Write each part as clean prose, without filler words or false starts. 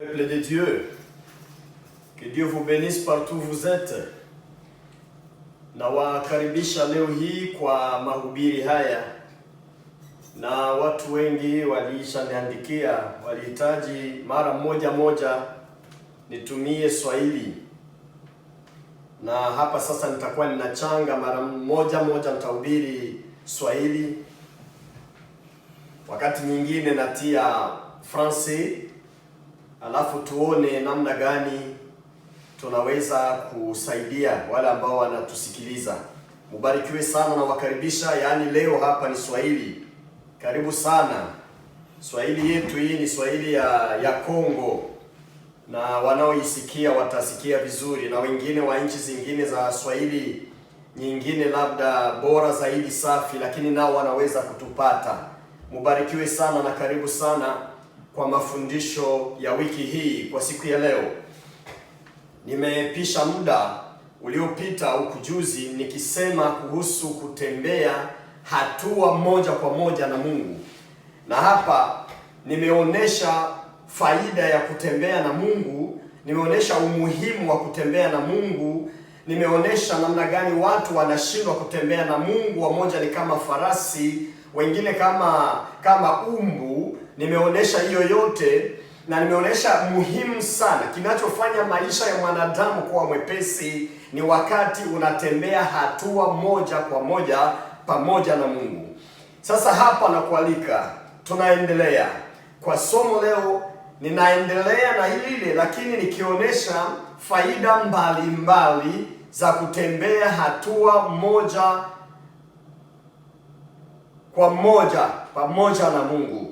Peuple de Dieu, que Dieu vous bénisse partout où vous êtes. Na wakaribisha leo hii kwa mahubiri haya, na watu wengi walishaniandikia walihitaji mara moja nitumie Swahili, na hapa sasa nitakuwa ninachanga mara moja nitahubiri Swahili, wakati nyingine natia Francais, alafu tuone namna gani tunaweza kusaidia wale ambao wanatusikiliza. Mubarikiwe sana na wakaribisha, yaani leo hapa ni Swahili. Karibu sana. Swahili yetu hii ni Swahili ya Kongo, na wanaoisikia watasikia vizuri, na wengine wa nchi zingine za Swahili nyingine labda bora zaidi safi, lakini nao wanaweza kutupata. Mubarikiwe sana na karibu sana kwa mafundisho ya wiki hii. Kwa siku ya leo nimepisha muda uliopita ukujuzi nikisema kuhusu kutembea hatua moja kwa moja na Mungu, na hapa nimeonesha faida ya kutembea na Mungu, nimeonesha umuhimu wa kutembea na Mungu, nimeonesha namna gani watu wanashindwa kutembea na Mungu. Wamoja ni kama farasi, wengine kama umbu. Nimeonesha hiyo yote, na nimeonesha muhimu sana, kinachofanya maisha ya mwanadamu kuwa mwepesi ni wakati unatembea hatua moja kwa moja pamoja na Mungu. Sasa hapa nakualika, tunaendelea kwa somo leo. Ninaendelea na hili, lakini nikionyesha faida mbalimbali za kutembea hatua moja kwa moja pamoja na Mungu.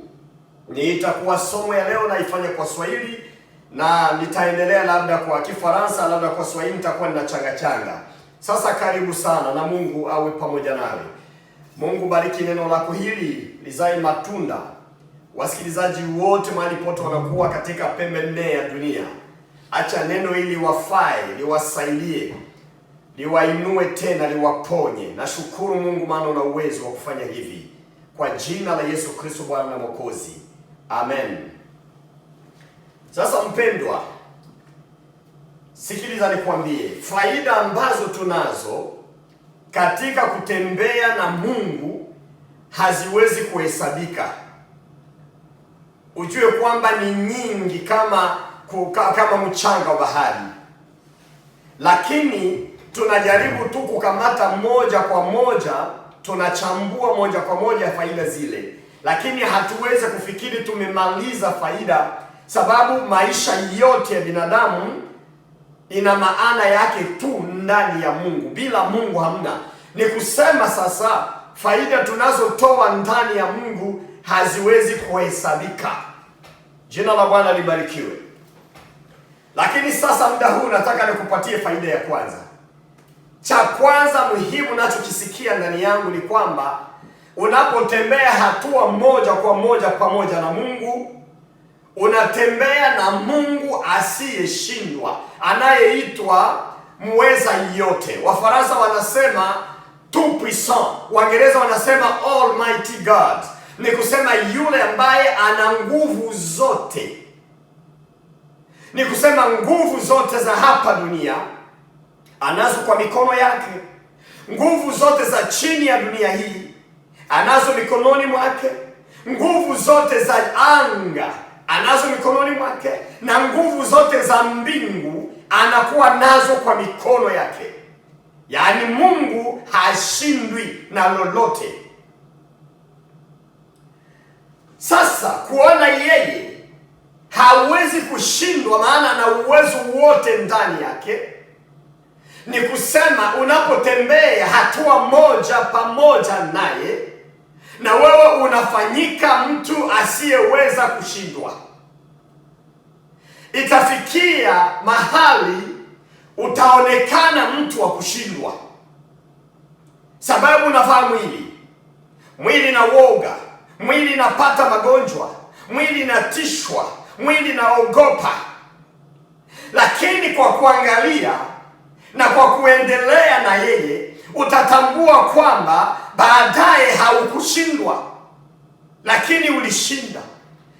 Itakuwa somo ya leo naifanya kwa Swahili, na nitaendelea labda kwa Kifaransa, labda kwa Swahili nitakuwa ninachanga. Sasa karibu sana, na Mungu awe pamoja nawe. Mungu bariki neno lako hili lizae matunda. Wasikilizaji wote mahali pote wanakuwa katika pembe nne ya dunia, acha neno hili wafae, liwasaidie, liwainue tena, liwaponye. Nashukuru Mungu maana una uwezo wa kufanya hivi, kwa jina la Yesu Kristo Bwana na Mwokozi. Amen. Sasa mpendwa, sikiliza nikwambie faida ambazo tunazo katika kutembea na Mungu haziwezi kuhesabika. Ujue kwamba ni nyingi kama mchanga wa bahari, lakini tunajaribu tu kukamata moja kwa moja, tunachambua moja kwa moja faida zile, lakini hatuwezi kufikiri tumemaliza faida, sababu maisha yote ya binadamu ina maana yake tu ndani ya Mungu. Bila Mungu hamna. Ni kusema sasa faida tunazotoa ndani ya Mungu haziwezi kuhesabika. Jina la Bwana libarikiwe. Lakini sasa muda huu nataka nikupatie faida ya kwanza. Cha kwanza muhimu nachokisikia ndani yangu ni kwamba unapotembea hatua moja kwa moja pamoja na Mungu, unatembea na Mungu asiyeshindwa, anayeitwa muweza yote. Wafaransa wanasema tout puissant, Waingereza wanasema almighty God. Ni kusema yule ambaye ana nguvu zote. Ni kusema nguvu zote za hapa dunia anazo kwa mikono yake. Nguvu zote za chini ya dunia hii anazo mikononi mwake. Nguvu zote za anga anazo mikononi mwake, na nguvu zote za mbingu anakuwa nazo kwa mikono yake. Yaani Mungu hashindwi na lolote. Sasa kuona yeye hawezi kushindwa, maana ana uwezo wote ndani yake, ni kusema unapotembea hatua moja pamoja naye, na wewe unafanyika mtu asiyeweza kushindwa. Itafikia mahali utaonekana mtu wa kushindwa, sababu unavaa mwili na woga, mwili napata magonjwa, mwili natishwa, mwili naogopa. Lakini kwa kuangalia na kwa kuendelea na yeye, utatambua kwamba baadaye haukushindwa, lakini ulishinda,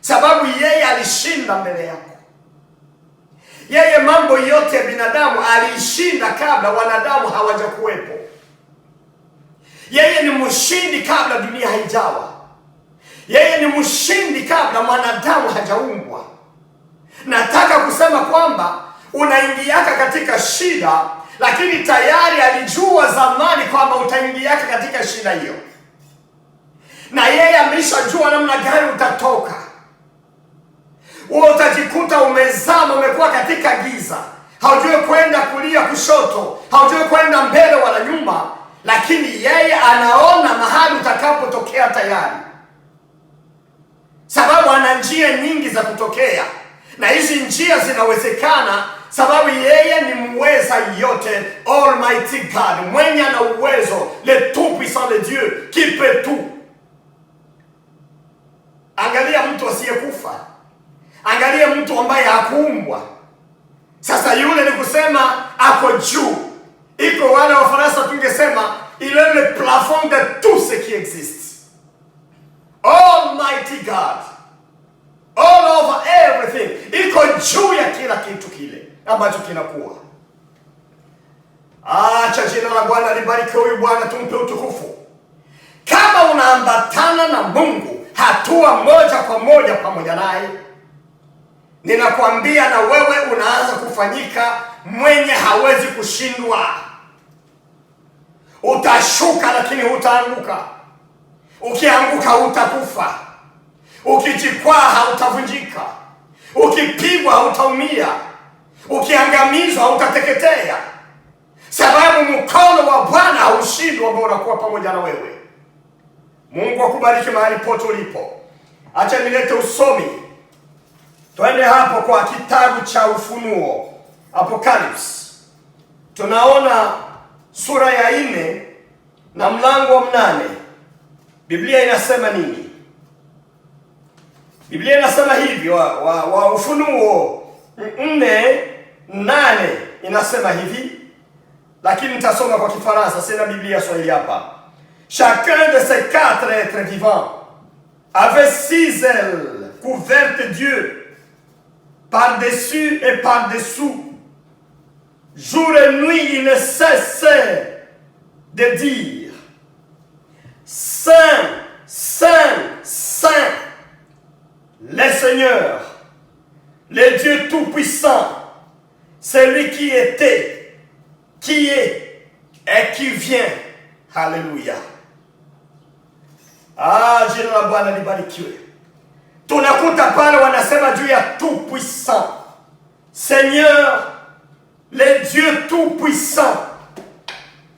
sababu yeye alishinda mbele yako. Yeye mambo yote ya binadamu aliishinda kabla wanadamu hawajakuwepo. Yeye ni mshindi kabla dunia haijawa. Yeye ni mshindi kabla mwanadamu hajaumbwa. Nataka kusema kwamba unaingiaka katika shida, lakini tayari alijua zamani kwamba utaingiaka katika shida hiyo, na yeye ameshajua namna gani utatoka. Wewe utajikuta umezama, umekuwa katika giza, haujui kwenda kulia kushoto, haujui kwenda mbele wala nyuma, lakini yeye anaona mahali utakapotokea tayari, sababu ana njia nyingi za kutokea, na hizi njia zinawezekana sababu yeye ni muweza yote, Almighty God, mwenye ana uwezo, le tout puissant de Dieu qui peut tout. Angalia mtu asiyekufa, angalia mtu ambaye hakuumbwa. Sasa yule ni kusema ako juu, iko wale wa Faransa tungesema il est le plafond de tout ce qui existe. Almighty God, all over everything, iko juu ya kila kitu kile ambacho kinakuwa. Acha jina la Bwana libarikiwe. Huyu Bwana tumpe utukufu. Kama unaambatana na Mungu hatua moja kwa moja pamoja naye, ninakwambia na wewe unaanza kufanyika mwenye hawezi kushindwa. Utashuka lakini hutaanguka. Ukianguka hutakufa. Ukijikwaa hautavunjika. Ukipigwa hautaumia. Ukiangamizwa hautateketea, sababu mkono wa Bwana haushindwi ambao unakuwa pamoja na wewe. Mungu akubariki mahali pote ulipo. Acha nilete usomi. Twende hapo kwa kitabu cha Ufunuo, Apocalypse. Tunaona sura ya 4 na mlango wa 8. Biblia inasema nini? Biblia inasema hivi wa Ufunuo 4:8 inasema hivi, lakini nitasoma kwa Kifaransa, sina Biblia Swahili hapa. Chacun de ces 4 êtres vivants avait 6 ailes couvertes d'yeux par-dessus et par-dessous. Jour et nuit, il ne cessait de dire: Saint, Saint, Saint, le Seigneur, le Dieu Tout-Puissant, celui qui était, qui est et qui vient. Haleluya. Jina la Bwana libarikiwe. Tunakuta pale wanasema juu ya Tout-Puissant, Seigneur, le Dieu Tout-Puissant,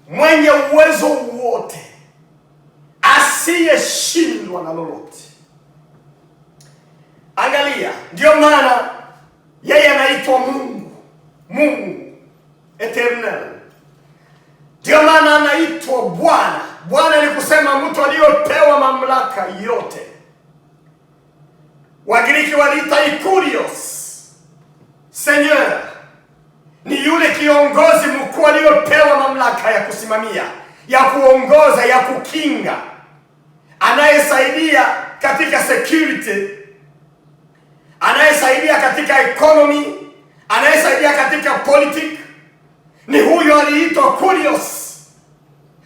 mwenye uwezo wote, asiyeshindwa na lolote. Angalia, ndio maana yeye anaitwa Mungu, Mungu eternal. Ndio maana anaitwa Bwana. Bwana ni kusema mtu aliyopewa mamlaka yote. Wagiriki waliita Kurios. Seigneur ni yule kiongozi mkuu aliyopewa mamlaka ya kusimamia, ya kuongoza, ya kukinga, anayesaidia katika security, anayesaidia katika economy, anayesaidia katika politics. Ni huyo aliitwa Kurios,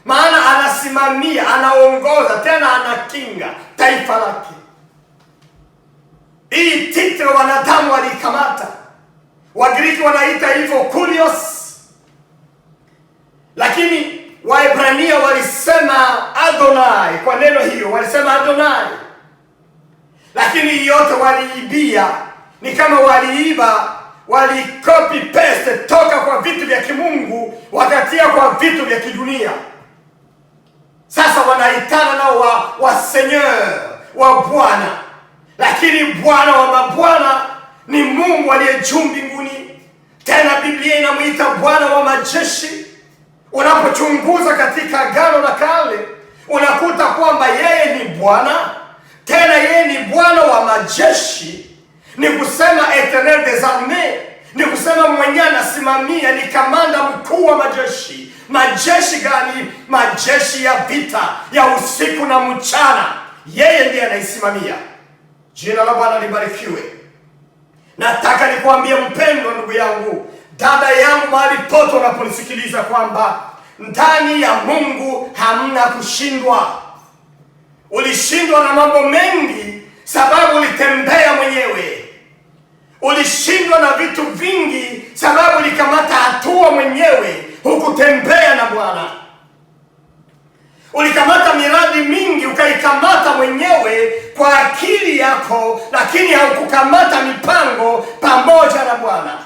maana anasimamia, anaongoza, tena anakinga taifa lake. Hii title wanadamu walikamata. Wagiriki wanaita hivyo Kurios, lakini Waebrania walisema Adonai. Kwa neno hiyo walisema Adonai, lakini yote waliibia. Ni kama waliiba, copy paste toka kwa vitu vya kimungu wakatia kwa vitu vya kidunia. Sasa wanaitana nao wa Seigneur, wa Bwana. Lakini Bwana wa mabwana ni Mungu aliye juu mbinguni. Tena Biblia inamuita Bwana wa majeshi. Unapochunguza katika Agano la Kale unakuta kwamba yeye ni Bwana, tena yeye ni Bwana wa majeshi. Ni kusema Eternel des armées, ni kusema mwenye anasimamia, ni kamanda mkuu wa majeshi. Majeshi gani? Majeshi ya vita, ya usiku na mchana. Yeye ndiye anaisimamia. Jina la Bwana libarikiwe. Nataka nikwambie mpendwa, ndugu yangu, dada yangu, mahali pote unaponisikiliza, kwamba ndani ya Mungu hamna kushindwa. Ulishindwa na mambo mengi sababu ulitembea mwenyewe. Ulishindwa na vitu vingi sababu ulikamata hatua mwenyewe, hukutembea na Bwana. Ulikamata miradi mingi ukaikamata mwenyewe kwa akili yako, lakini haukukamata mipango pamoja na Bwana.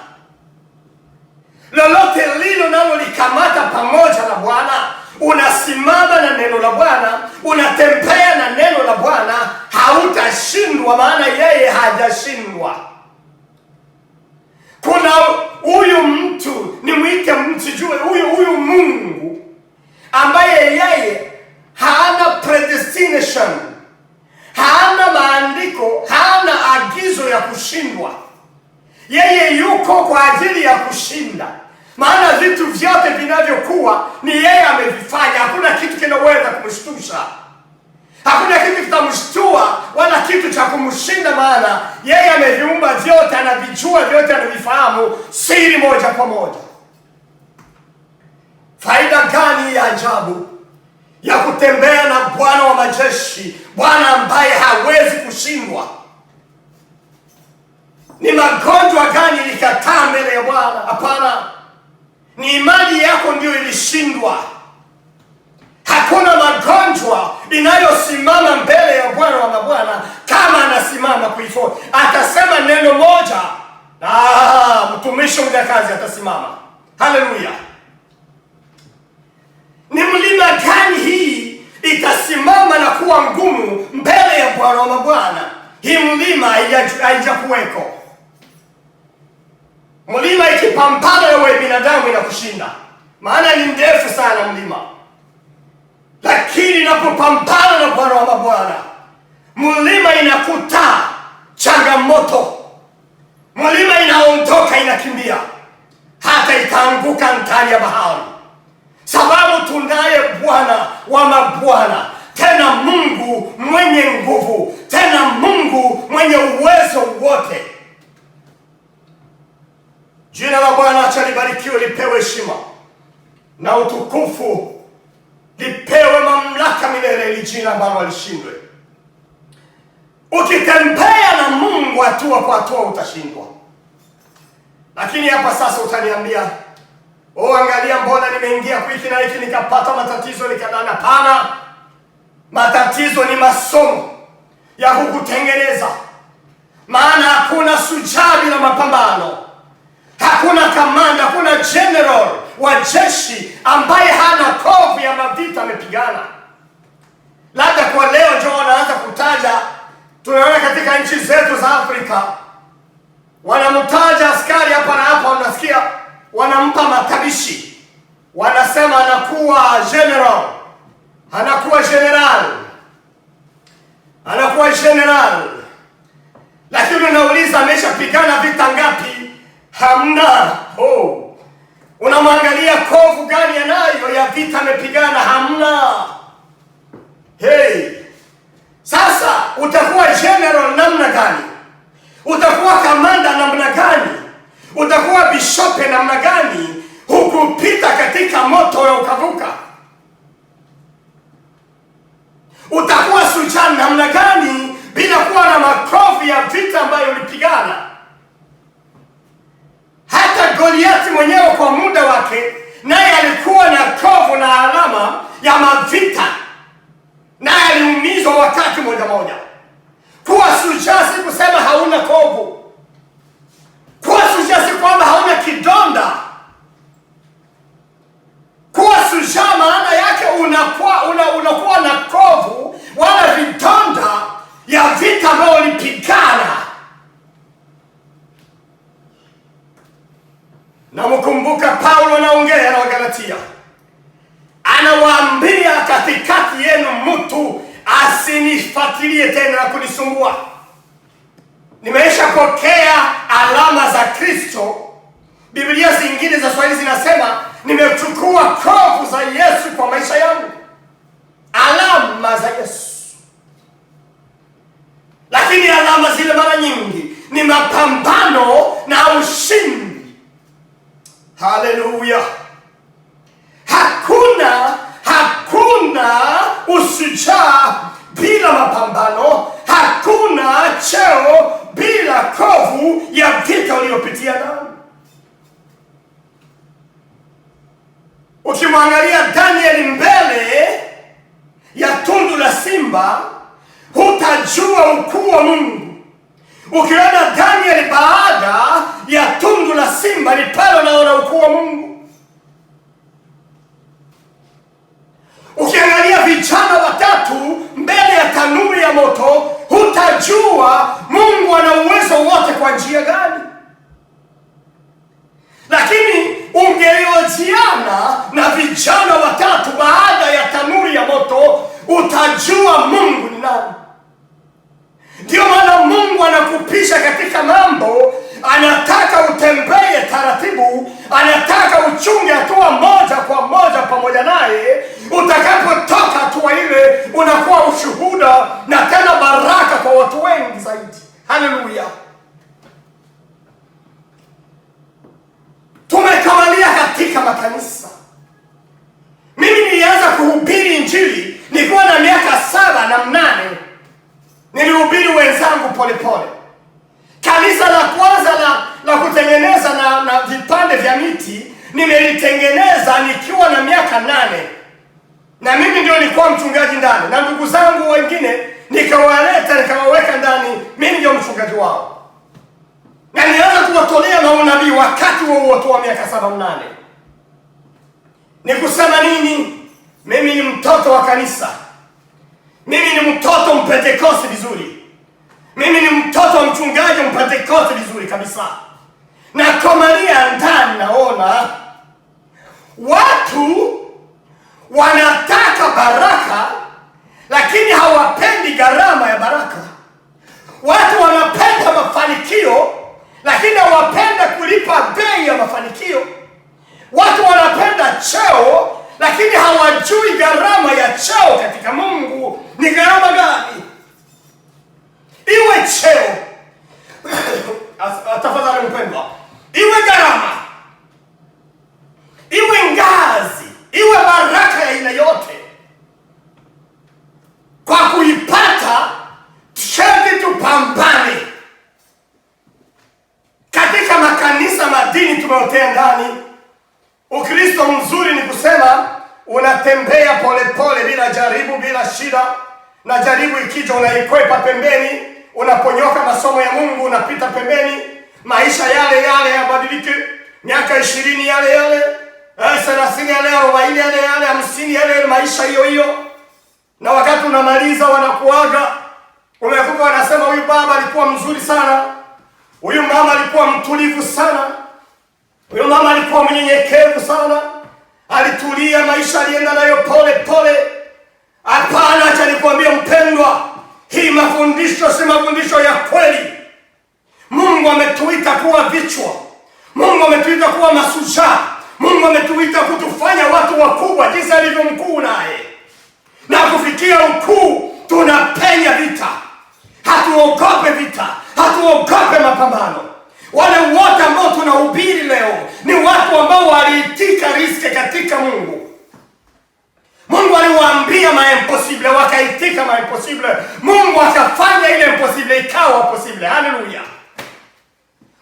Lolote lilo nalo likamata pamoja na Bwana, unasimama na neno la Bwana, unatembea na neno la Bwana, hautashindwa, maana yeye hajashindwa. Kuna huyu mtu, nimwite mtu, jue huyu Mungu ambaye yeye hana predestination, hana maandiko, hana agizo ya kushindwa. Yeye yuko kwa ajili ya kushinda, maana vitu vyote vinavyokuwa ni yeye amevifanya. Hakuna kitu kinaweza kumshtusha, hakuna kitu kitamshtua wala kitu cha kumshinda, maana yeye ameviumba vyote, anavijua vyote, anavifahamu siri moja kwa moja. Faida gani ya ajabu ya kutembea na Bwana wa majeshi, Bwana ambaye hawezi kushindwa? Ni magonjwa gani ilikataa mbele ya Bwana? Hapana, ni imani yako ndio ilishindwa. Hakuna magonjwa inayosimama mbele ya Bwana wa mabwana kama anasimama kuifanya. Atasema neno moja, mtumishi mjakazi atasimama. Haleluya! Ni mlima gani hii itasimama na kuwa ngumu mbele ya Bwana wa mabwana? Hii mlima haijakuweko. Mlima ikipambana na wewe binadamu inakushinda, maana ni ndefu sana mlima. Lakini inapopambana na Bwana wa mabwana, mlima inakuta changamoto, mlima inaondoka, inakimbia, hata ikaanguka ndani ya bahari, sababu tunaye Bwana wa mabwana, tena Mungu mwenye nguvu, tena Mungu mwenye uwezo wote. Jina la Bwana acha libarikiwe, lipewe heshima na utukufu, lipewe mamlaka milele, ili jina ambalo alishindwe. Ukitembea na Mungu hatua kwa hatua utashindwa. Lakini hapa sasa utaniambia, angalia, mbona nimeingia wiki na hiki nikapata matatizo nikadana? Hapana, matatizo ni masomo ya kukutengeneza, maana hakuna shujaa bila mapambano. Hakuna kamanda, hakuna general wa jeshi ambaye hana kovu ya mavita amepigana. Labda kwa leo ndio wanaanza kutaja, tunaona katika nchi zetu za Afrika wanamtaja askari hapa na hapa, unasikia wanampa matabishi, wanasema anakuwa general, anakuwa general, anakuwa general. Lakini unauliza ameshapigana vita ngapi? Hamna. Unamwangalia kovu gani anayo ya vita amepigana? Hamna. Sasa utakuwa general namna gani? Utakuwa kamanda namna gani? Utakuwa bishope namna gani? Hukupita katika moto ya ukavuka. Utakuwa shujaa namna gani bila kuwa na makovu ya vita ambayo ulipigana? Hata Goliathi mwenyewe kwa muda wake naye alikuwa na kovu na alama ya mavita, naye aliumizwa wakati moja moja. Kuwa shujaa si kusema hauna kovu. Kuwa shujaa si kwamba hauna kidonda. Kuwa shujaa maana yake unakuwa na kovu wala vidonda ya vita ambayo ulipigana. Na mkumbuka Paulo anaongea na Wagalatia, anawaambia katikati yenu mtu asinifuatilie tena na kunisumbua. Nimeshapokea alama za Kristo. Biblia zingine za Swahili zinasema nimechukua kovu za Yesu kwa maisha yangu, alama za Yesu. Lakini alama zile mara nyingi ni ni mapambano na ushindi. Haleluya! Hakuna ushujaa bila mapambano. Hakuna cheo bila kovu ya vita uliyopitia nao. Ukimwangalia Danieli mbele ya tundu la simba, hutajua ukuu wa Mungu. Ukiona Danieli baada ya tundu la simba, ni pale unaona ukuu wa Mungu. Ukiangalia vijana watatu mbele ya tanuri ya moto, hutajua Mungu ana uwezo wote kwa njia gani. Lakini ungeojiana na vijana watatu baada ya tanuri ya moto, utajua Mungu ni nani. Ndio maana Mungu anakupisha katika mambo, anataka utembee taratibu, anataka uchunge hatua moja kwa moja pamoja naye. Utakapotoka hatua ile, unakuwa ushuhuda na tena baraka kwa watu wengi zaidi. Haleluya! Tumekawalia katika makanisa. Mimi nilianza kuhubiri Injili nilikuwa na miaka 7 na 8. Nilihubiri wenzangu polepole. Kanisa la kwanza la kutengeneza na vipande vya miti nimelitengeneza nikiwa na miaka 8, na mimi ndio nilikuwa mchungaji ndani, na ndugu zangu wengine nikawaleta nikawaweka ndani, mimi ndio mchungaji wao, na nilianza kuwatolea maunabii wakati wote wa miaka 7 na 8. Ni kusema nini? Mimi ni mtoto wa kanisa. Mimi ni mtoto Mpentekoste vizuri. Mimi ni mtoto wa mchungaji Mpentekoste vizuri kabisa. Na komalia ndani, naona watu wanataka baraka, lakini hawapendi gharama ya baraka. Watu wanapenda mafanikio, lakini hawapenda kulipa bei ya mafanikio. Watu wanapenda cheo, lakini hawajui gharama ya cheo katika Mungu ni gharama gani. Iwe cheo tafadhali mpendwa, iwe gharama, iwe ngazi, iwe baraka ya aina yote, kwa kuipata sharti tupambane. Katika makanisa madini tumeotea ndani, Ukristo mzuri ni kusema unatembea polepole bila jaribu, bila shida, na jaribu ikija unaikwepa pembeni, unaponyoka masomo ya Mungu unapita pembeni. Maisha yale yale yabadilike, miaka 20 yale yale, 30 yale, 40 yale yale, 50 yale, maisha hiyo hiyo. Na wakati unamaliza wanakuaga, umekuwa wanasema huyu baba alikuwa mzuri sana, huyu mama alikuwa mtulivu sana, huyu mama alikuwa mnyenyekevu sana, alitulia, maisha alienda nayo pole pole. Hapana, acha nikwambie mpendwa, hii mafundisho si mafundisho ya kweli. Mungu ametuita kuwa vichwa. Mungu ametuita kuwa mashujaa. Mungu ametuita kutufanya watu wakubwa jinsi alivyo mkuu naye. Na kufikia ukuu tunapenya vita. Hatuogope vita, hatuogope mapambano. Wale wote ambao tunahubiri leo ni watu ambao waliitika riski katika Mungu. Mungu aliwaambia impossible, wakaitika impossible. Mungu akafanya ile impossible ikawa possible. Haleluya!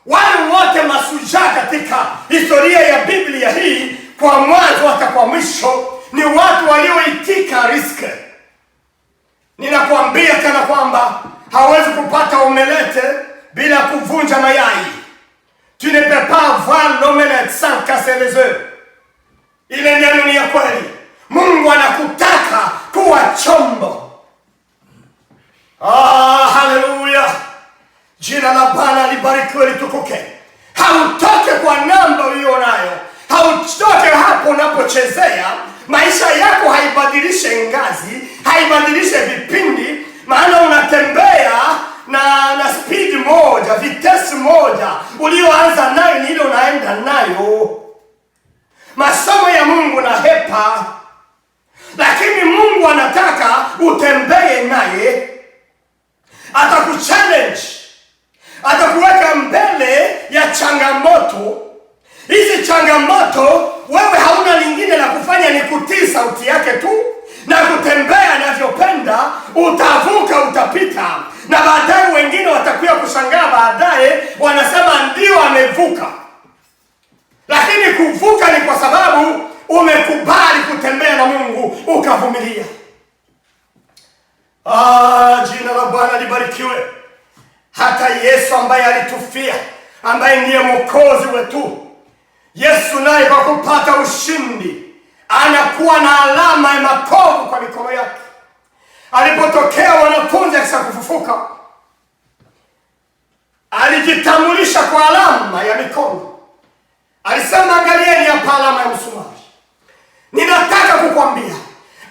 Wale wote mashujaa katika historia ya Biblia hii, kwa mwanzo hata kwa mwisho, ni watu walioitika riski. Ninakuambia tena kwamba hawezi kupata omelette bila kuvunja mayai. Tu ne peux pas avoir l'omelette sans casser les œufs. Ile neno ni ya kweli. Mungu anakutaka kuwa chombo. Haleluya! Jina la Bwana libarikiwe, litukuke. Hautoke kwa namba ulionayo. Hautoke hapo unapochezea. Maisha yako haibadilishe ngazi, haibadilishe vipindi, maana unatembea na speed moja, vitesi moja. Ulioanza nayo ni ile unaenda nayo. Masomo ya Mungu na hepa, lakini Mungu anataka utembee naye. Atakuchallenge, atakuweka changamoto. Hizi changamoto wewe hauna lingine la kufanya ni kutii sauti yake tu na kutembea anavyopenda. Utavuka, utapita, na baadaye wengine watakuja kushangaa baadaye, wanasema ndio amevuka. Lakini kuvuka ni kwa sababu umekubali kutembea na Mungu, ukavumilia. Jina la Bwana libarikiwe. Hata Yesu ambaye alitufia, ambaye ndiye mwokozi wetu, Yesu naye kwa kupata ushindi anakuwa na alama ya makovu kwa mikono yake. Alipotokea wanafunzi akisha kufufuka, alijitambulisha kwa alama ya mikono. Alisema, angalieni hapa alama ya msumari. Ninataka kukwambia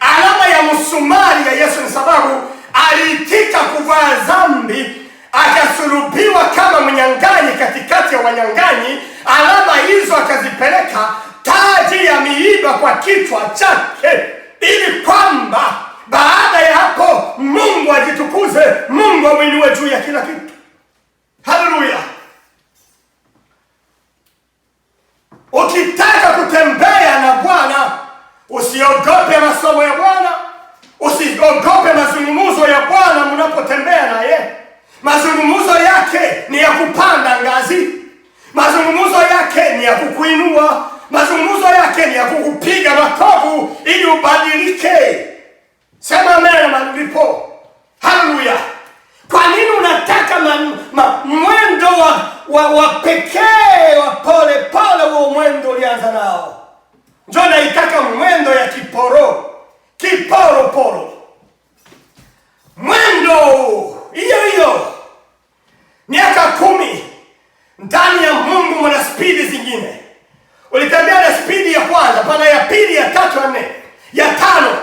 alama ya msumari ya Yesu ni sababu aliitika kuvaa dhambi, akasulubiwa kama mnyang'anyi katikati ya wanyang'anyi. Alama hizo akazipeleka taji ya miiba kwa kichwa chake, ili kwamba baada ya hapo Mungu ajitukuze, Mungu amwinue juu ya kila kitu. Haleluya! Ukitaka kutembea na Bwana, usiogope masomo ya Bwana, usiogope mazungumzo ya Bwana. Mnapotembea naye, mazungumzo yake ni ya kupanda ngazi, mazungumzo yake ni ya kukuinua, mazungumzo yake ni ya kukupiga makovu ili ubadilike. Sema amen malipo. Haleluya! Kwa nini unataka mwendo wa pekee wa pole pole? Huo mwendo ulianza nao, njoo naitaka mwendo ya kiporoporo, mwendo hiyo. Miaka 10 ndani ya Mungu mna spidi zingine. Ulitembea na spidi ya kwanza, pana ya pili, ya tatu, ya nne, ya tano.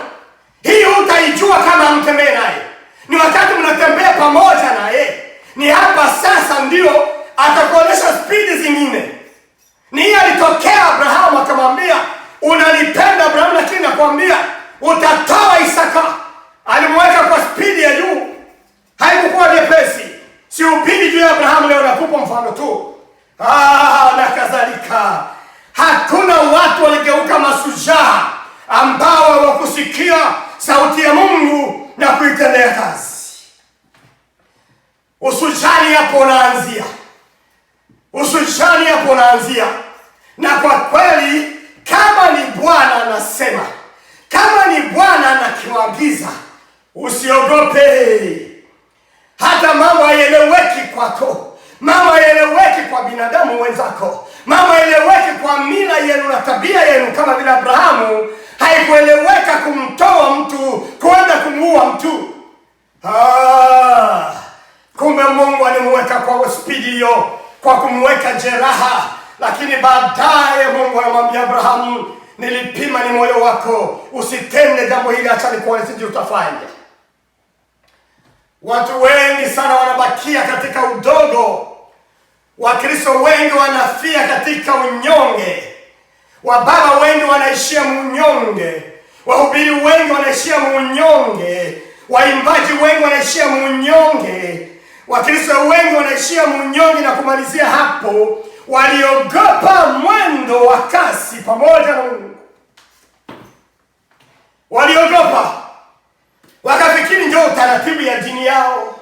Hii utaijua kama mtembee naye. Ni wakati mnatembea pamoja naye, ni hapa sasa ndio atakuonyesha spidi zingine. Ni hii alitokea Abrahamu akamwambia, unanipenda Abrahamu, lakini nakwambia utatoa Isaka. Alimweka kwa spidi ya juu, haikuwa nyepesi. Si upindi juu ya Abrahamu, leo nakupa mfano tu. Na kadhalika. Hakuna watu waligeuka mashujaa ambao hawakusikia sauti ya Mungu na kuitendea kazi. Usujani hapo unaanzia. Na kwa kweli, kama ni Bwana anasema, kama ni Bwana anakiagiza, usiogope. Hata mambo hayaeleweki kwako, mambo hayaeleweki kwa binadamu wenzako, mambo hayaeleweki kwa mila yenu na tabia yenu. Kama vile Abrahamu haikueleweka kumtoa mtu kwenda kumuua mtu. Kumbe Mungu alimweka kwa spidi hiyo, kwa kumweka jeraha. Lakini baadaye Mungu anamwambia Abrahamu, nilipima ni moyo wako, usitende jambo hili, acha nikuone sije utafanya. Watu wengi sana wanabakia katika udogo. Wakristo wengi wanafia katika unyonge. Wababa wengi wanaishia munyonge. Wahubiri wengi wanaishia munyonge. Waimbaji wengi wanaishia munyonge. Wakristo wengi wanaishia munyonge. Na kumalizia hapo, waliogopa mwendo wa kasi pamoja na Mungu. Waliogopa, wakafikiri njoo taratibu ya dini yao,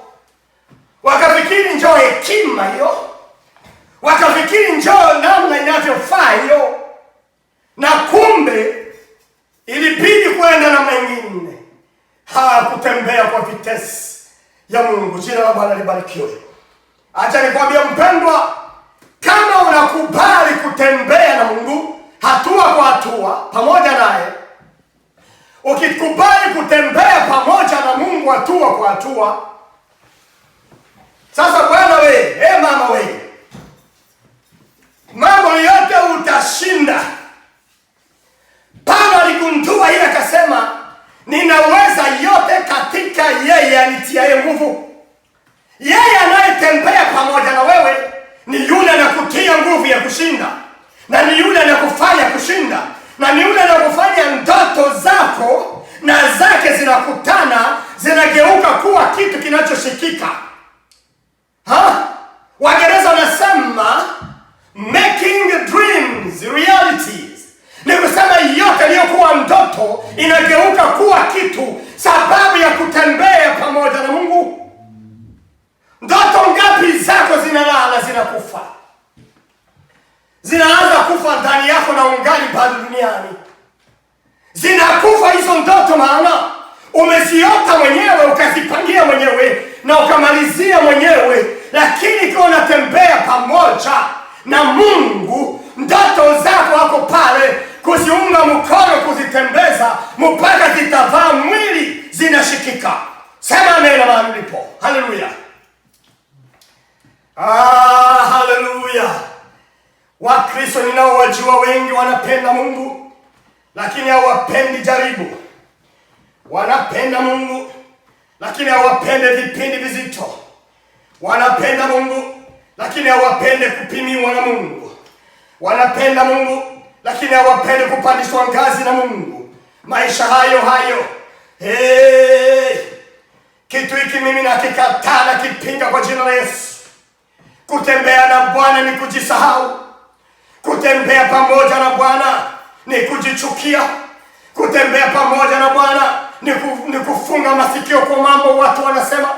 wakafikiri njoo hekima hiyo, wakafikiri njoo namna inavyofaa hiyo. Na kumbe ilibidi kwenda na mengine, kutembea kwa vitesi ya Mungu. Jina la Bwana libarikiwe. Acha nikwambie mpendwa, kama unakubali kutembea na Mungu hatua kwa hatua pamoja naye, ukikubali kutembea pamoja na Mungu hatua kwa hatua, sasa bwana mama mambo yote utashinda. Paulo aligundua ile akasema, ninaweza yote katika yeye anitiaye nguvu. Yeye anayetembea pamoja na wewe ni yule anakutia nguvu ya kushinda, na ni yule anakufanya kushinda, na ni yule anakufanya ndoto zako na zake zinakutana, zinageuka kuwa kitu kinachoshikika. Waingereza wanasema make inageuka kuwa kitu, sababu ya kutembea pamoja na Mungu. Ndoto ngapi zako zinalala, zinakufa, zinaanza kufa ndani yako na ungali bado duniani. Zinakufa hizo ndoto, maana umeziota mwenyewe, ukazipangia mwenyewe na ukamalizia mwenyewe. Lakini ikiwa unatembea pamoja na Mungu, ndoto zako wako pale kuziunga mkono, kuzitembeza mpaka zitavaa mwili, zinashikika. Sema amen na mahali ulipo. Haleluya. Haleluya. Wakristo ninaowajua wengi wanapenda Mungu, lakini hawapendi jaribu. Wanapenda Mungu, lakini hawapende vipindi vizito. Wanapenda Mungu, lakini hawapende kupimiwa na Mungu. Wanapenda Mungu, lakini hawapende kupandishwa ngazi na Mungu. Maisha hayo. Kitu hiki mimi nakikataa na kipinga kwa jina la Yesu. Kutembea na Bwana ni kujisahau. Kutembea pamoja na Bwana ni kujichukia. Kutembea pamoja na Bwana ni kufunga masikio kwa mambo watu wanasema.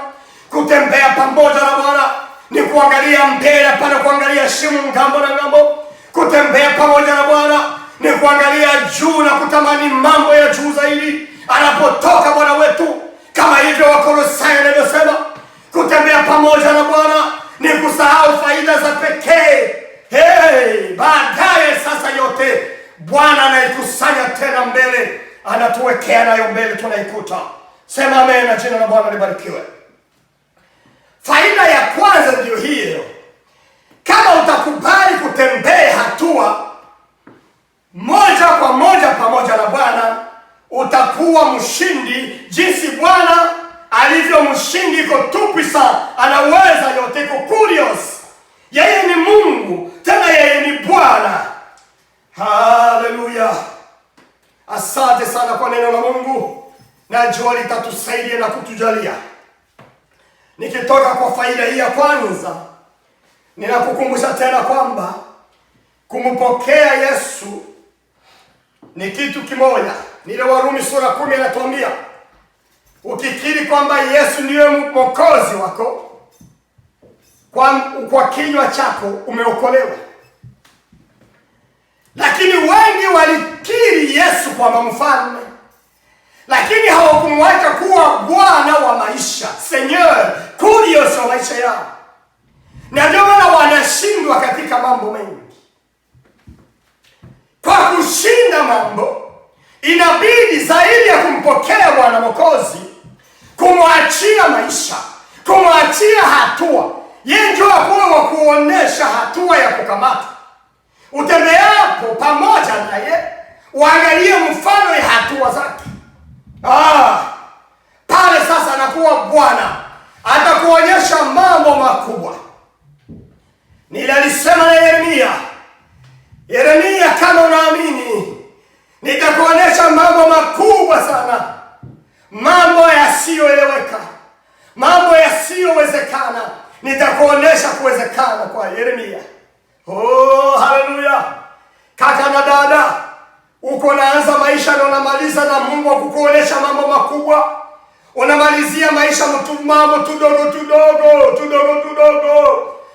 Kutembea pamoja na Bwana ni kuangalia mbele, hapana kuangalia shimo ngambo na ngambo. Kutembea pamoja na Bwana ni kuangalia juu na kutamani mambo ya juu zaidi anapotoka Bwana wetu, kama hivyo Wakolosai wanavyosema. Kutembea pamoja na Bwana ni kusahau faida za pekee. Baadaye sasa yote Bwana anaikusanya tena mbele, anatuwekea nayo mbele, tunaikuta. Sema amen na jina la Bwana libarikiwe. Faida ya kwanza ndio hiyo. Kama utakubali kutembea hatua moja kwa moja pamoja na Bwana, utakuwa mshindi jinsi Bwana alivyo mshindi. Iko tupisa, anaweza yote, iko curious. Yeye ni Mungu, tena yeye ni Bwana. Haleluya. Asante sana kwa neno la Mungu. Najua litatusaidia na kutujalia. Nikitoka kwa faida hii ya kwanza, ninakukumbusha tena kwamba kumpokea Yesu ni kitu kimoja. Nile Warumi sura 10 inatuambia, ukikiri kwamba Yesu ndiye Mwokozi wako, kwa kinywa chako umeokolewa. Lakini wengi walikiri Yesu kwamba mfalme, lakini hawakumwacha kuwa Bwana wa maisha, Seigneur, kurios wa maisha yao. Na ndio maana wanashindwa katika mambo mengi. Kwa kushinda mambo, inabidi zaidi ya kumpokea Bwana Mwokozi, kumwachia maisha, kumwachia hatua. Yeye ndio akuwa wa kuonesha hatua ya kukamata. Utembeapo pamoja naye, uangalie mfano ya hatua zake. Pale sasa anakuwa Bwana, atakuonyesha mambo makubwa. Nilalisema na Yeremia, kama unaamini, nitakuonyesha mambo makubwa sana, mambo yasiyoeleweka, mambo yasiyowezekana. Nitakuonyesha kuwezekana kwa Yeremia. Haleluya. Kaka na dada, uko naanza maisha na unamaliza na Mungu akukuonyesha mambo makubwa. Unamalizia maisha mambo tudogo.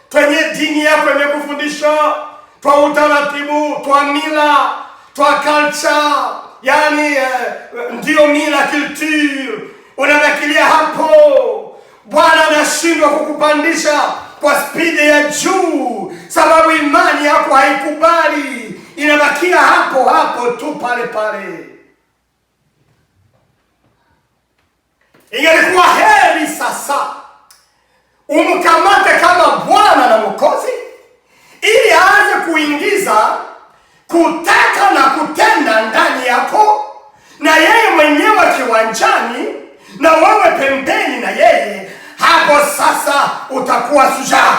Twenye dini yako imekufundisha, twa utaratibu, twa mila, twa culture, yani ndio mila, culture. Unabakilia hapo. Bwana anashindwa kukupandisha kwa spidi ya juu, sababu imani yako haikubali. Inabakia hapo tu pale. Ingelikuwa heri sasa umkamate kama Bwana na Mwokozi, ili aanze kuingiza kutaka na kutenda ndani yako, na yeye mwenyewe kiwanjani na wewe pembeni na yeye. Hapo sasa utakuwa shujaa.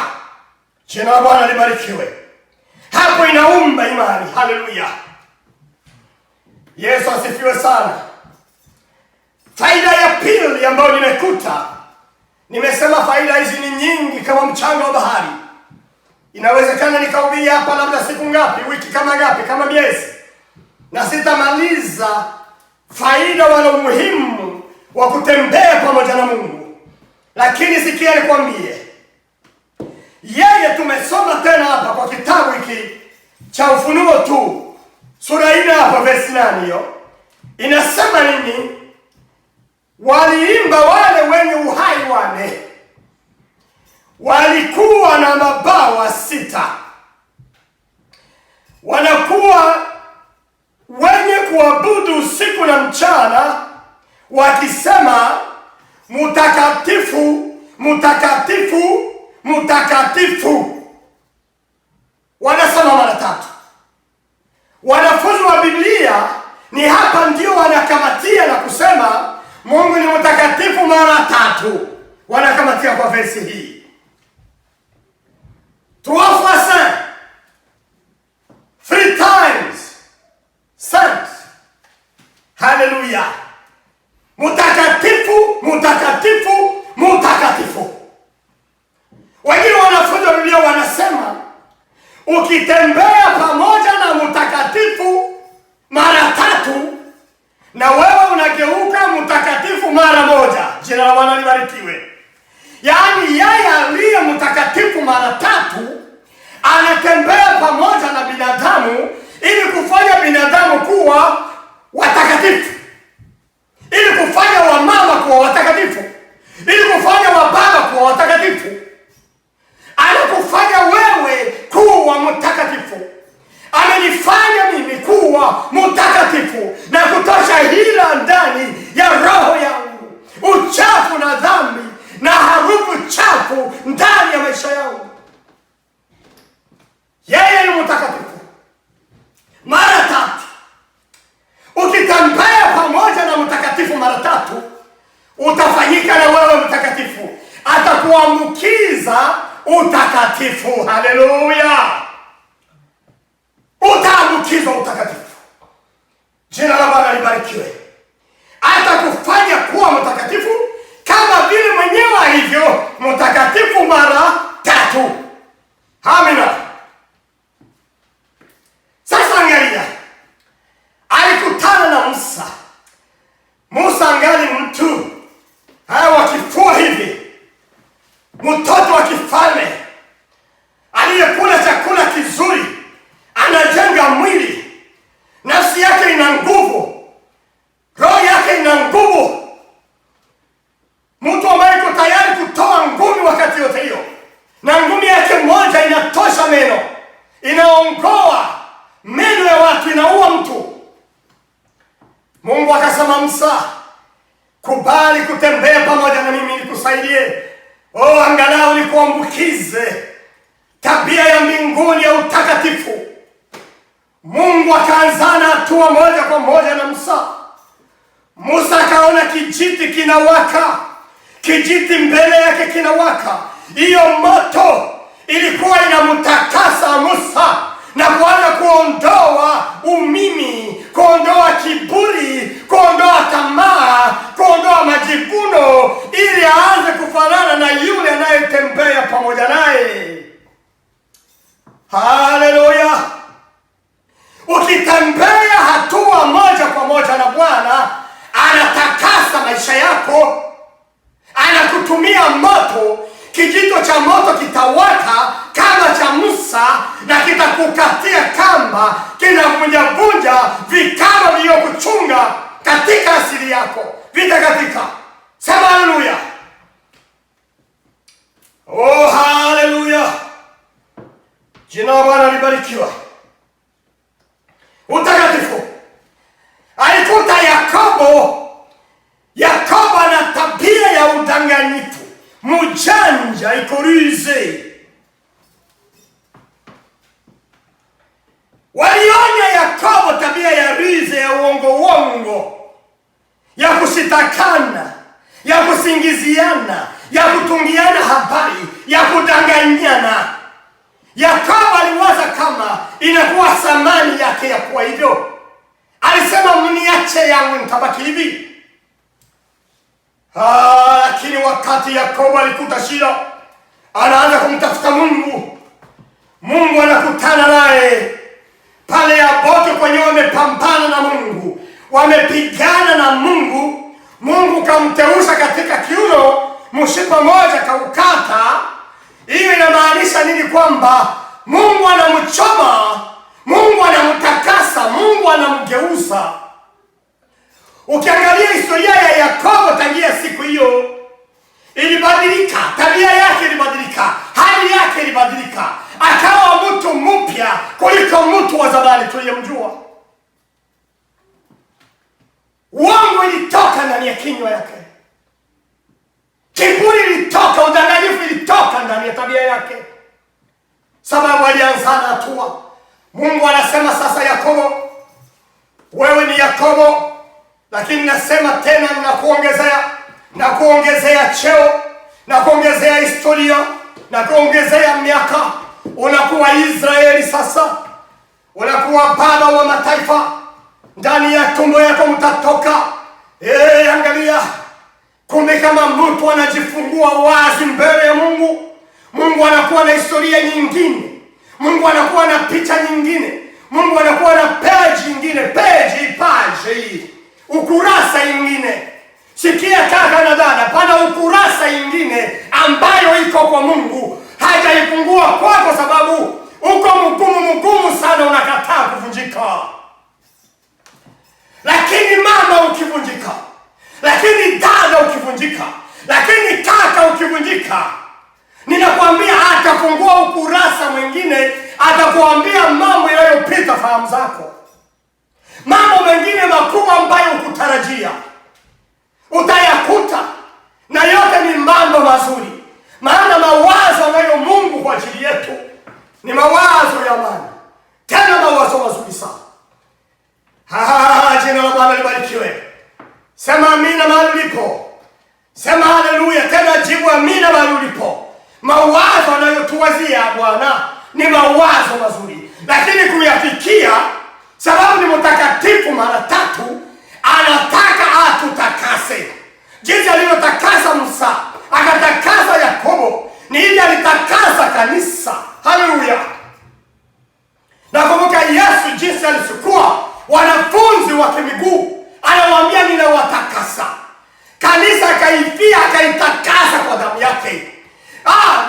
Jina la Bwana libarikiwe. Hapo inaumba imani. Haleluya. Yesu asifiwe sana. Faida ya pili ambayo nimekuta, nimesema faida hizi ni nyingi kama mchanga wa bahari. Inawezekana nikahubiri hapa labda siku ngapi, wiki kama ngapi, kama miezi, na sitamaliza faida wala umuhimu wa kutembea pamoja na Mungu. Lakini sikia nikwambie, yeye tumesoma tena hapa kwa kitabu hiki cha Ufunuo tu, sura 4 hapa verse 8 hiyo. Inasema nini? Waliimba wale wenye uhai wane, walikuwa na mabawa 6, wanakuwa wenye kuabudu usiku na mchana, wakisema mtakatifu, mtakatifu, mtakatifu. Wanasema mara 3. Wanafunzi wa Biblia ni hapa ndio wanakamatia na kusema Mungu ni mtakatifu mara 3. Wanakamatia kwa versi hii. 3 fois saint, 3 times saint. Haleluya. Mtakatifu, mtakatifu, mtakatifu. Wengine wanafunzi wa Biblia wanasema ukitembea pamoja na mtakatifu mara 3, na wewe unageuka mtakatifu mara 1. Jina la Bwana libarikiwe. Yaani yeye aliye mtakatifu mara 3 anatembea pamoja na binadamu ili kufanya binadamu kuwa watakatifu, ili kufanya wamama kuwa watakatifu, ili kufanya wababa kuwa watakatifu. Anakufanya wewe kuwa mtakatifu. Amenifanya mimi kuwa mtakatifu na kutosha hila ndani ya roho yangu, uchafu na dhambi na harufu chafu ndani ya maisha yangu. Yeye ni mtakatifu mara 3. Ukitembea pamoja na mtakatifu mara 3, utafanyika na wewe mtakatifu. Atakuambukiza utakatifu. Haleluya. Utaambukizwa utakatifu. Jina la Bwana libarikiwe. Atakufanya kuwa mtakatifu kama vile mwenyewe alivyo mtakatifu mara 3. Amina. Sasa angalia, alikutana na Musa. Musa angali mtu wa kifua hivi, mtoto wa kifalme aliyekula chakula kizuri, anajenga mwili, nafsi yake ina nguvu, roho yake ina nguvu, mtu ambaye yuko tayari kutoa ngumi wakati yote hiyo, na ngumi yake moja inatosha meno, inaongoa meno ya watu, inaua mtu. Mungu akasema, Musa, kubali kutembea pamoja na mimi nikusaidie. Angalau nikuambukize tabia ya mbinguni ya utakatifu. Mungu akaanzana hatua moja kwa moja na Musa. Musa akaona kijiti kinawaka, kijiti mbele yake kinawaka. Hiyo moto ilikuwa inamtakasa Musa na kuanza kuondoa umimi, kuondoa kiburi, kuondoa tamaa, kuondoa majivuno, ili aanze kufanana na yule anayetembea pamoja naye. Haleluya. Ukitembea hatua moja kwa moja na Bwana, anatakasa maisha yako, anakutumia moto. Kijito cha moto kitawaka kama cha Musa na kitakukatia kamba, kinavunjavunja vikao vilivyokuchunga katika asili yako, vitakatika. Sema haleluya. Haleluya. Jina la Bwana libarikiwa. Utakatifu. Alikuta Yakobo ana tabia ya udanganyifu, mujanja, ikorize. Walionya Yakobo tabia ya rize, ya uongo, ya kusitakana, ya kusingiziana, ya kutungiana habari, ya kudanganyana. Yakobo aliwaza kama inakuwa thamani yake ya kuwa hivyo. Alisema, mniache yangu nitabaki hivi. Lakini wakati Yakobo alikuta shida, anaanza kumtafuta Mungu. Mungu anakutana naye pale Yaboki kwenye wamepambana na Mungu. wamepigana na Mungu. Mungu kamteusha katika kiuno, mshipa moja kaukata. Hiyo inamaanisha nini? Kwamba Mungu anamchoma, Mungu anamtakasa, Mungu anamgeuza. Ukiangalia historia ya Yakobo tangia siku hiyo ilibadilika, tabia yake ilibadilika, hali yake ilibadilika, akawa mtu mpya kuliko mtu wa zamani tuliyemjua. Uongo ilitoka ndani ya kinywa yake, kiburi ilitoka, udanganyifu ilitoka ndani ya tabia yake, sababu alianza na hatua. Mungu anasema sasa, Yakobo, wewe ni Yakobo, lakini nasema tena nakuongezea cheo, nakuongezea historia, nakuongezea miaka. Unakuwa Israeli sasa, unakuwa baba wa mataifa. Ndani ya tumbo yako mtatoka. Angalia, kumbe kama mtu anajifungua wazi mbele ya Mungu, Mungu anakuwa na historia nyingine, Mungu anakuwa na picha nyingine, Mungu anakuwa na page nyingine, page, ukurasa nyingine. Sikia kaka na dada, pana ukurasa nyingine ambayo iko kwa Mungu, hajaifungua kwako, sababu uko mgumu sana, unakataa kuvunjika. Lakini mama ukivunjika, lakini dada ukivunjika, lakini kaka ukivunjika, ninakwambia atafungua ukurasa mwingine, atakuambia mambo yanayopita fahamu zako, mambo mengine makubwa ambayo ukutarajia utayakuta, na yote ni mambo mazuri. Maana mawazo anayo Mungu kwa ajili yetu ni mawazo ya amani, tena mawazo mazuri sana. Jina la Bwana libarikiwe. Sema amina mahali ulipo. Sema haleluya, tena jibu amina mahali ulipo. Mawazo anayotuwazia Bwana ni mawazo mazuri, lakini kuyafikia, sababu ni mtakatifu mara tatu, anataka atutakase. Jinsi alivyotakasa Musa, akatakasa Yakobo, ni hivi alitakasa kanisa. Haleluya. Nakumbuka Yesu jinsi alisukua wanafunzi wake miguu, anawaambia ninawatakasa. Kanisa akaifia, akaitakasa kwa damu yake.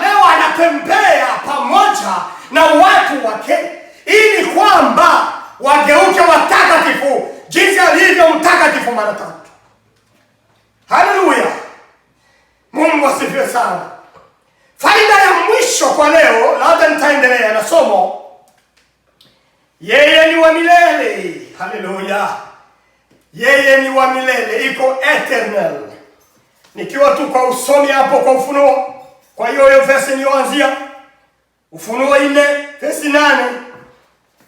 Leo anatembea pamoja na watu wake ili kwamba wageuke watakatifu, jinsi alivyo mtakatifu mara tatu. Haleluya. Mungu asifiwe sana. Faida ya mwisho kwa leo, labda nitaendelea na somo. Yeye ni wa milele. Haleluya. Yeye ni wa milele, iko eternal. Nikiwa tu kwa usomi hapo kwa Ufunuo, kwa hiyo verse niliyoanzia, Ufunuo 4 verse 8,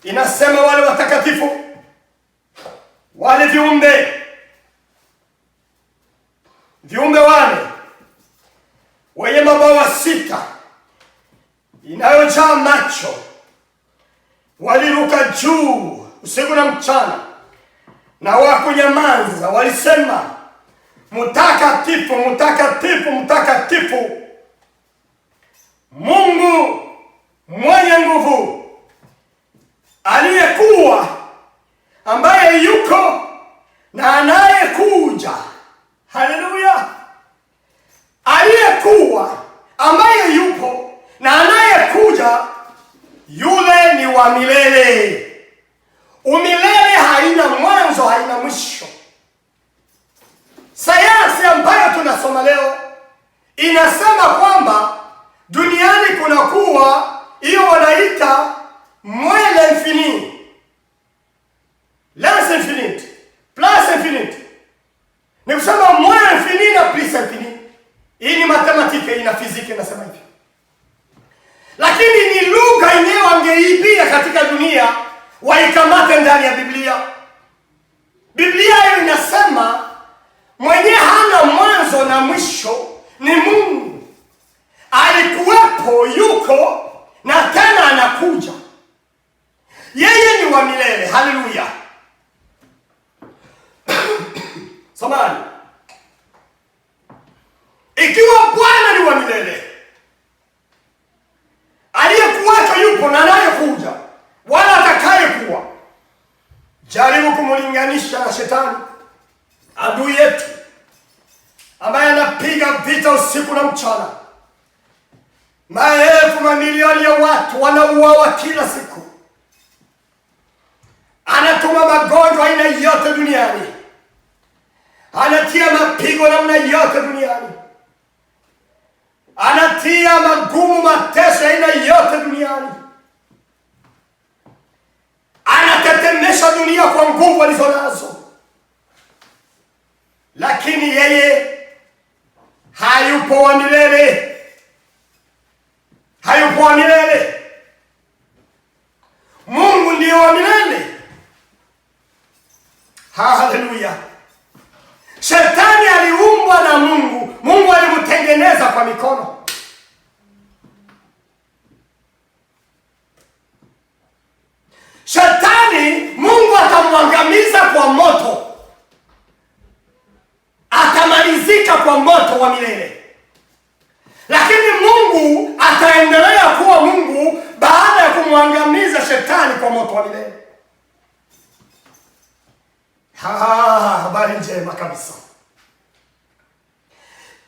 inasema wale watakatifu, wale viumbe wale wenye mabawa 6 inayojaa macho, waliruka juu usiku na mchana, na wakunyamaza, walisema, mtakatifu, mtakatifu, mtakatifu, Mungu mwenye nguvu, aliyekuwa, ambaye yuko na anayekuja. Haleluya. Aliyekuwa, ambaye yupo na anayekuja, yule ni wa milele. Umilele haina mwanzo, haina mwisho. Sayansi ambayo tunasoma leo inasema kwamba duniani kunakuwa hiyo wanaita mwele infinite, lens infinite, plus infinite. Ni kusema mwele infinite na plus infinite. Hii ni matematiki, ina fiziki inasema hivi. Lakini ni lugha yenyewe wangeibia katika dunia, waikamate ndani ya Biblia. Biblia hiyo inasema mwenye hana mwanzo na mwisho ni Mungu. Alikuwepo, yuko, na tena anakuja. Yeye ni wa milele. Haleluya. Samahani. Ikiwa Bwana ni wa milele, aliyekuwacho yupo na anayekuja, wala atakayekuwa, jaribu kumulinganisha na shetani. Maelfu mamilioni ya watu wanauawa kila siku. Anatuma magonjwa aina yote duniani. Anatia mapigo namna yote duniani. Anatia magumu, mateso aina yote duniani. Anatetemesha dunia kwa nguvu alizonazo. Lakini yeye hayupo wa milele. Hayupo wa milele. Mungu ndiye wa milele. Haleluya. Shetani aliumbwa na Mungu. Mungu alimtengeneza kwa mikono. Shetani Mungu atamwangamiza kwa moto. Atamalizika kwa moto wa milele. Lakini Mungu ataendelea kuwa Mungu baada ya kumwangamiza shetani kwa moto wa milele. Habari njema kabisa.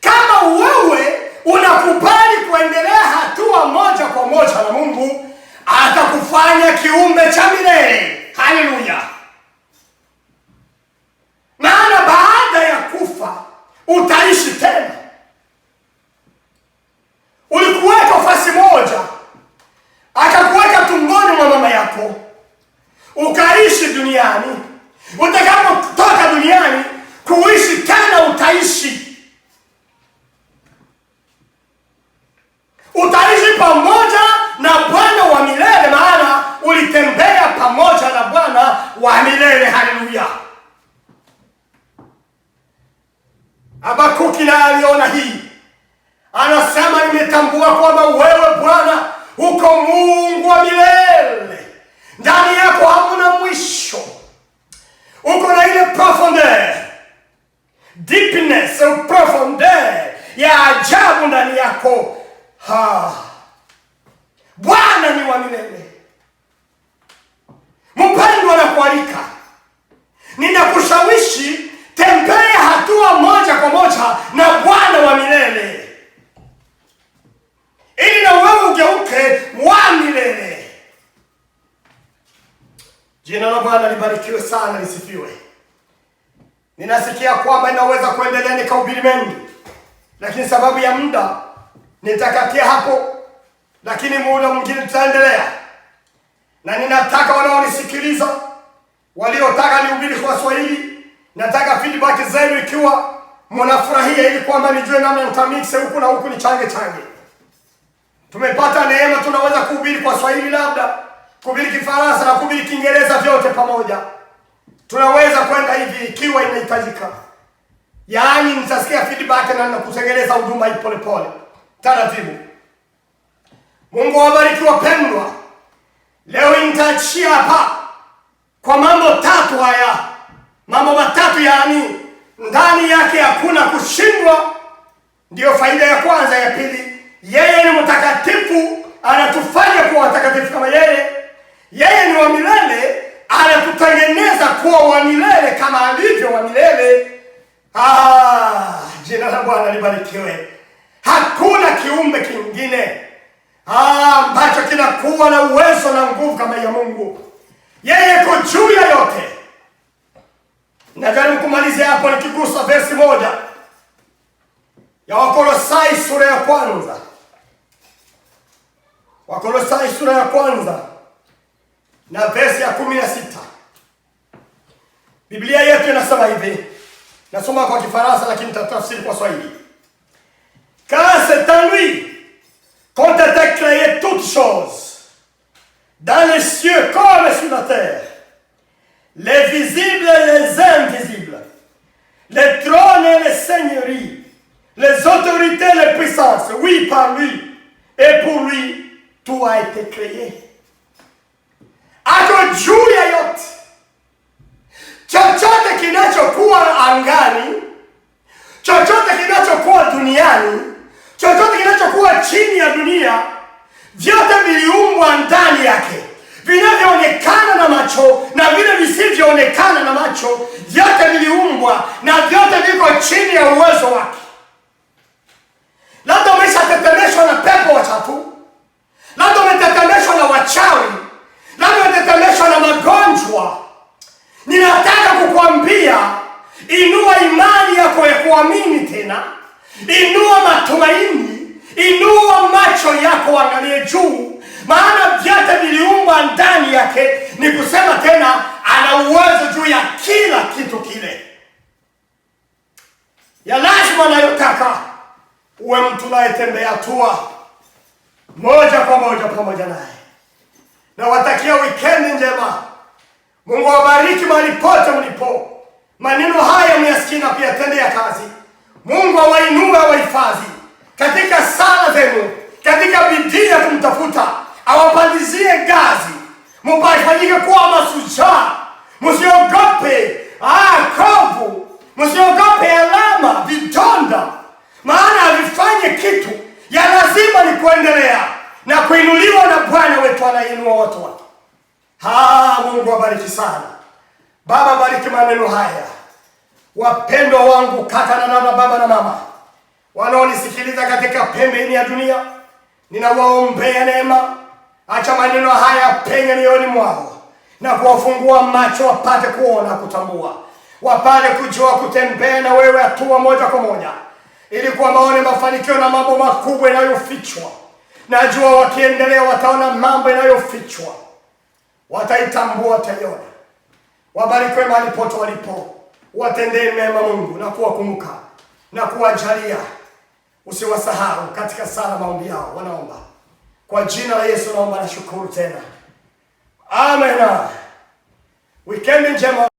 Kama wewe unakubali kuendelea hatua moja kwa moja na Mungu, atakufanya kiumbe cha milele. Haleluya. Maana baada ya kufa utaishi tena. Ulikuweka nafasi moja, akakuweka tumboni mwa mama yako, ukaishi duniani. Utakapotoka duniani kuishi tena utaishi. Utaishi pamoja na Bwana wa milele, maana ulitembea pamoja na Bwana wa milele. Haleluya. Habakuki na aliona hii. Anasema, nimetambua kwamba wewe Bwana uko Mungu wa milele. Ndani yako hamuna mwisho. Uko na ile profondeur, deepness, profondeur ya ajabu ndani yako. Bwana ni wa milele. Mpendwa, nakualika, ninakushawishi, tembea hatua moja kwa moja na Bwana wa milele, ili na wewe ugeuke wa milele. Jina la Bwana libarikiwe sana, lisifiwe. Ninasikia kwamba ninaweza kuendelea nikahubiri mengi, lakini sababu ya muda nitakatia hapo, lakini muda mwingine tutaendelea. Na ninataka wanaonisikiliza, waliotaka nihubiri kwa Swahili, nataka feedback zenu, ikiwa mnafurahia, ili kwamba nijue namna nitamixe huku na huku, ni change. Tumepata neema, tunaweza kuhubiri kwa Swahili, labda kuhubiri Kifaransa na kuhubiri Kiingereza, vyote pamoja. Tunaweza kwenda hivi ikiwa inahitajika. Yaani nitasikia feedback na nakutengeneza huduma hii pole pole, taratibu. Mungu awabariki wapendwa. Leo nitaachia hapa kwa mambo tatu haya. Mambo matatu, yaani ndani yake hakuna kushindwa. Ndiyo faida ya kwanza. Ya pili, yeye ni mtakatifu, anatufanya kuwa watakatifu kama yeye. Yeye ni wa milele, anatutengeneza kuwa wa milele kama alivyo wa milele. Jina la Bwana libarikiwe. Hakuna kiumbe kingine ambacho kinakuwa na uwezo na nguvu kama ya Mungu. Yeye yuko juu ya yote. Najaribu kumalizia hapo nikigusa versi moja ya Wakolosai sura ya kwanza. Wakolosai sura ya kwanza na versi ya 16. Biblia yetu inasema hivi. Nasoma kwa Kifaransa lakini nitatafsiri kwa Swahili. Car c'est en lui qu'ont été créées toutes choses, dans les cieux comme sur la terre, les visibles et les invisibles, les trônes et les seigneuries, les autorités et les puissances. Oui, par lui et pour lui, tout a été créé. Ako juu ya yote. Chochote kinachokuwa angani, chochote kinachokuwa duniani, chochote kinachokuwa chini ya dunia, vyote viliumbwa ndani yake. Vinavyoonekana na macho na vile visivyoonekana na macho, vyote viliumbwa na vyote viko chini ya uwezo wake. labda umeshatetemeshwa na pepo wachafu, labda umetetemeshwa na wachawi, labda umetetemeshwa na magonjwa. Ninataka kukuambia, inua imani yako ya kuamini tena, inua matumaini, inua macho yako, angalie juu, maana vyote viliumbwa ndani yake. Ni kusema tena, ana uwezo juu ya kila kitu kile. Ya lazima nayotaka uwe mtu unayetembea hatua moja kwa moja pamoja naye. Na watakia wikendi njema. Mungu awabariki mahali pote mlipo. Maneno haya myasikie na kuyatendea kazi. Mungu awainue, awahifadhi katika sala zenu, katika bidii ya kumtafuta, awapandizie ngazi, mfanyike kuwa mashujaa. Msiogope kovu, msiogope alama, vidonda, maana havifanye kitu. Ya lazima ni kuendelea na kuinuliwa na Bwana wetu anainua watu wake. Mungu abariki sana. Baba, bariki maneno haya. Wapendwa wangu, kaka na dada, baba na mama wanaonisikiliza katika pembeni ya dunia, ninawaombea neema. Acha maneno haya penye mioyoni mwao na kuwafungua macho, wapate kuona, kutambua, wapate kujua kutembea na wewe hatua moja kwa moja, ili kwa maone mafanikio na mambo makubwa yanayofichwa. Najua wakiendelea wataona mambo yanayofichwa, wataitambua, wataiona. Wabariki mahali pote walipo, watendee mema Mungu na kuwakumbuka na kuwajalia. Usiwasahau katika sala maombi yao wanaomba. Kwa jina la Yesu naomba na shukuru tena. Amen. Weekend njema.